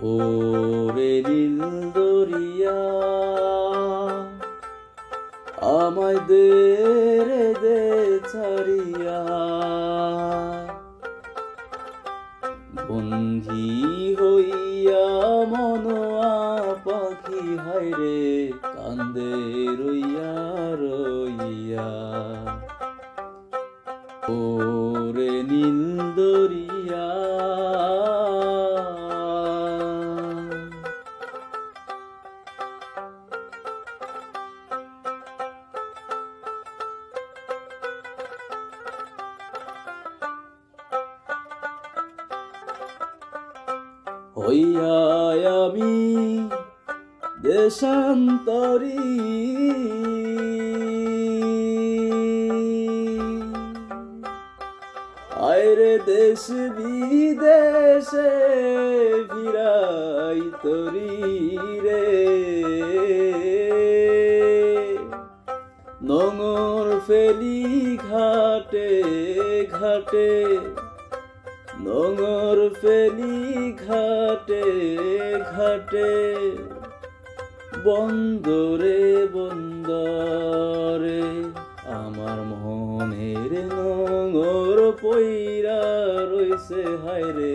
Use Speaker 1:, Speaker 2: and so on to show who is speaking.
Speaker 1: ওরে নীল দরিয়া আমায় দে রে দে ছাড়িয়া, বন্ধি হইয়া মনোয়া পাখি হায়রে কান্দে রইয়া রইয়া। ওরে নীল দরিয়া হইয়া আমি দেশান্তরী, আয়রে দেশ বিদেশে ফিরাই তরি রে। নোঙর ফেলি ঘাটে ঘাটে, নোঙর ফেলি ঘাটে ঘাটে, বন্দরে বন্দরে আমার মনের নোঙর পইরা রইছে হায়রে